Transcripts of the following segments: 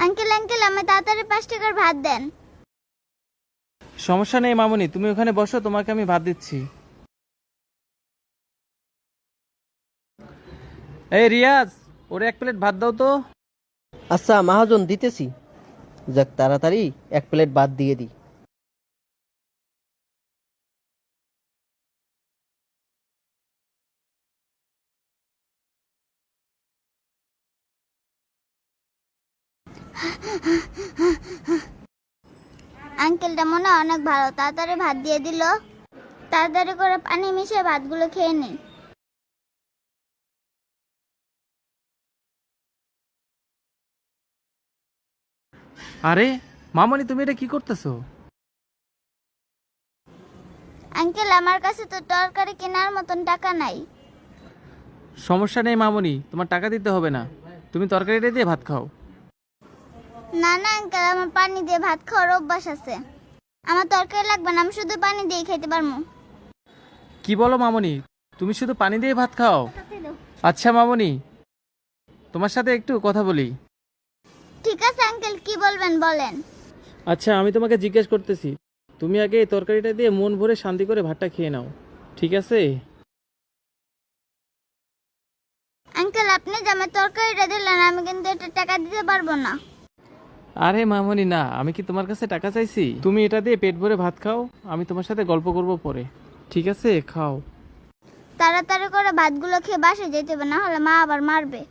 Uncle uncle আমি তাড়াতাড়ি 5 টাকার ভাত দেন। সমস্যা নেই মামুনি, তুমি ওখানে বসো, তোমাকে আমি ভাত দিচ্ছি। এই রিয়াজ, ওরে 1 প্লেট ভাত দাও তো। আচ্ছা মহাজন, দিতেছি। যাক, তাড়াতাড়ি 1 প্লেট ভাত দিয়ে দিই। আঙ্কেলটা মনে হয় অনেক ভালো, তাড়াতাড়ি ভাত দিয়ে দিল। তাড়াতাড়ি করে পানি মিশিয়ে ভাতগুলো খেয়ে নিই। আরে মামুনি, তুমি এটা কি করতেছো? আঙ্কেল আমার কাছে তো তরকারি কেনার মতন টাকা নাই। সমস্যা নেই মামুনি, তোমার টাকা দিতে হবে না, তুমি তরকারিটা দিয়ে ভাত খাও। না না আঙ্কেল, আমার পানি দিয়ে ভাত খাওয়ার অভ্যাস আছে। আমার তরকারি লাগবে না, আমি শুধু পানি দিয়ে খেতে পারবো। কি বলো মামুনি, তুমি শুধু পানি দিয়ে ভাত খাও? আচ্ছা মামুনি, তোমার সাথে একটু কথা বলি। ঠিক আছে আঙ্কেল, কি বলবেন বলেন। আচ্ছা, আমি তোমাকে জিজ্ঞেস করতেছি, তুমি আগে এই তরকারিটা দিয়ে মন ভরে শান্তি করে ভাতটা খেয়ে নাও, ঠিক আছে? আঙ্কেল আপনি যে আমার তরকারিটা দিলেন, আমি কিন্তু এটা টাকা দিতে পারবো না। আরে মামুনি না, আমি কি তোমার কাছে টাকা চাইছি? তুমি এটা দিয়ে পেট ভরে ভাত খাও, আমি তোমার সাথে গল্প করব পরে, ঠিক আছে? খাও। তাড়াতাড়ি করে ভাতগুলো খেয়ে বাসে যেতে হবে, না হলে মা আবার মারবে।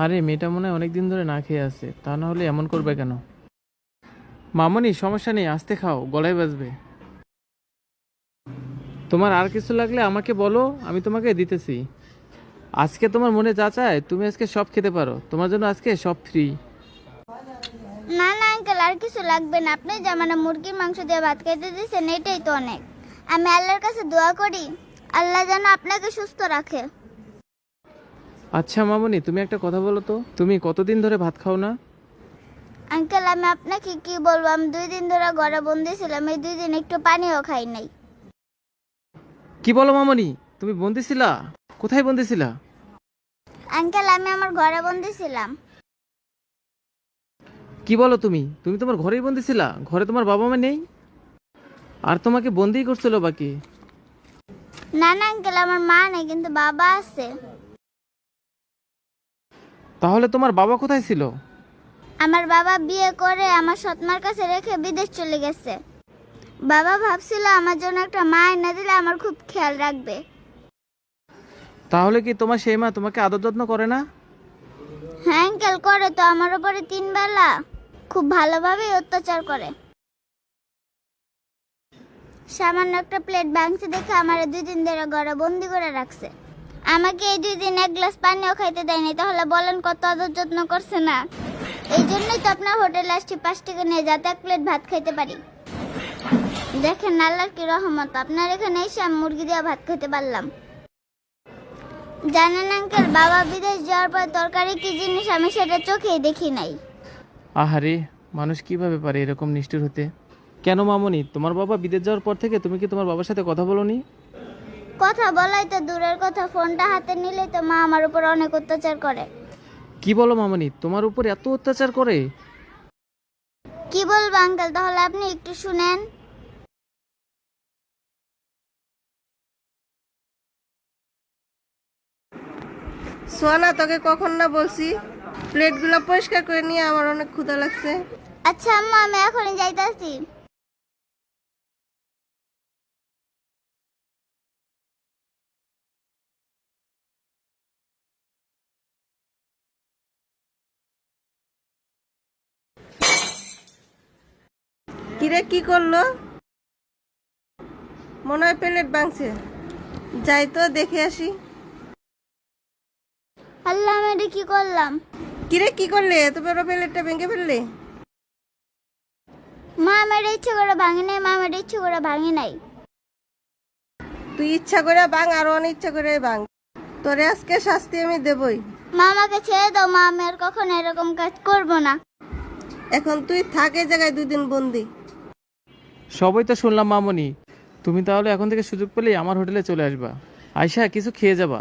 আরে মেয়েটা মনে হয় অনেকদিন ধরে না খেয়ে আছে, তা না হলে এমন করবে কেন? মামুনি সমস্যা নেই, আস্তে খাও, গলায় বাজবে। তোমার আর কিছু লাগলে আমাকে বলো, আমি তোমাকে দিতেছি। আজকে তোমার মনে যা চায় তুমি আজকে সব খেতে পারো, তোমার জন্য আজকে সব ফ্রি। না না আঙ্কেল, আর কিছু লাগবে না। আপনি যে মানে মুরগির মাংস দিয়ে ভাত খেতে দিয়েছেন, এটাই তো অনেক। আমি আল্লাহর কাছে দোয়া করি, আল্লাহ যেন আপনাকে সুস্থ রাখে। আচ্ছা মামুনি, তুমি একটা কথা বলো তো, তুমি কতদিন ধরে ভাত খাও না? আঙ্কেল আমি আপনাকে কি বলবো, আমি 2 দিন ধরে ঘরে বন্দি ছিলাম। এই 2 দিন একটু পানিও খাই নাই। কি বলো মামুনি, তুমি বন্দি ছিলা? কোথায় বন্দি ছিলা? আঙ্কেল আমি আমার ঘরে বন্দি ছিলাম। কি বলো তুমি তুমি তোমার ঘরেই বন্দি ছিলা? ঘরে তোমার বাবা মা নেই? আর তোমাকে বন্দি করছিল বাকি? না না আঙ্কেল, আমার মা নেই কিন্তু বাবা আছে। তাহলে তোমার বাবা কোথায় ছিল? আমার বাবা বিয়ে করে আমার সৎমার কাছে রেখে বিদেশ চলে গেছে। বাবা ভাবছিল আমার জন্য একটা মা এনে দিলে আমার খুব খেয়াল রাখবে। তাহলে কি তোমার সেই মা তোমাকে আদর যত্ন করে না? হ্যাঁ আঙ্কেল করে তো, আমার উপরে 3 বেলা খুব ভালোভাবেই অত্যাচার করে। সামান্য একটা প্লেট ভাঙছে দেখে আমার 2 দিন ধরে ঘরে বন্দি করে রাখছে। আমাকে এই 2 দিন 1 গ্লাস পানিও খাইতে দেয়নি, তাহলে বলেন কত আদর যত্ন করছে না। এই জন্যই তো আপনার হোটেলে আসছি 5 টাকা নিয়ে, যাতে 1 প্লেট ভাত খাইতে পারি। দেখেন আল্লাহর কি রহমত, আপনার এখানে এসে আমি মুরগি দিয়ে ভাত খেতে পারলাম। জানেন আঙ্কেল, বাবা বিদেশ যাওয়ার পর তরকারি কি জিনিস আমি সেটা চোখেই দেখি নাই। আহারে, মানুষ কিভাবে পারে এরকম নিষ্ঠুর হতে? কেন মামুনি, তোমার বাবা বিদেশ যাওয়ার পর থেকে তুমি কি তোমার বাবার সাথে কথা বলোনি? কথা বলাই তো দূরের কথা, ফোনটা হাতে নিলেই তো মা আমার উপর অনেক অত্যাচার করে। কি বলো মামুনি, তোমার উপর এত অত্যাচার করে? কি বলবো আঙ্কেল, তাহলে আপনি একটু শুনেন। সোয়ানা, তোকে কখন না বলছি প্লেটগুলো পরিষ্কার করে নিয়ে, আমার অনেক ক্ষুধা লাগছে। আচ্ছা আম্মা, আমি এখনই যাইতাছি। কিরে, কি করলো? মনে হয় প্লেট ভাঙছে। যাই তো দেখে আসি। আল্লাহ, আমি এটা কি করলাম? কিরে, কি করলে? এত বড় প্লেটটা ভেঙে ফেললে? মা আমার ইচ্ছে করে ভাঙি নাই, মা আমার ইচ্ছে করে ভাঙি নাই। তুই ইচ্ছা করে ভাঙ আর অনিচ্ছা করে ভাঙ, তোরে আজকে শাস্তি আমি দেবই। মা আমাকে ছেড়ে দাও মা, আমি আর কখনো এরকম কাজ করব না। এখন তুই থাকে জায়গায় 2 দিন বন্দি। সবই তো শুনলাম মামনি, তুমি তাহলে এখন থেকে সুযোগ পেলেই আমার হোটেলে চলে আসবা, আয়শা কিছু খেয়ে যাবা।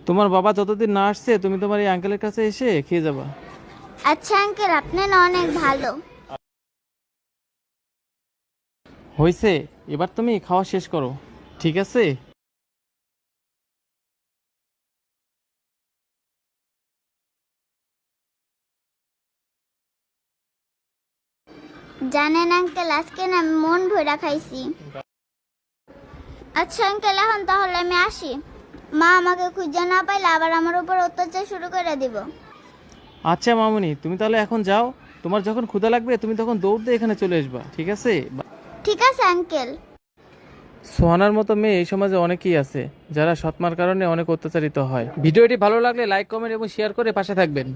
তোমার বাবা যতদিন না আসছে তুমি তোমার এই আঙ্কেলের কাছে এসে খেয়ে যাবা। আচ্ছা আঙ্কেল, আপনি না অনেক ভালো। হয়েছে, এবার তুমি খাওয়া শেষ করো, ঠিক আছে? জানেন আঙ্কেল, আজকে না আমি মন ভরা খাইছি। আচ্ছা আঙ্কেল, এখন তাহলে আমি আসি। মা আমাকে খুঁজে না পাইলে আবার আমার উপর অত্যাচার শুরু করে দিব। আচ্ছা মামনি, তুমি তাহলে এখন যাও, তোমার যখন ক্ষুধা লাগবে তুমি তখন দৌড় দিয়ে এখানে চলে আসবা, ঠিক আছে? ঠিক আছে আঙ্কেল। সোহানার মতো মেয়ে এই সমাজে অনেকেই আছে যারা সৎমার কারণে অনেক অত্যাচারিত হয়। ভিডিওটি ভালো লাগলে লাইক, কমেন্ট এবং শেয়ার করে পাশে থাকবেন।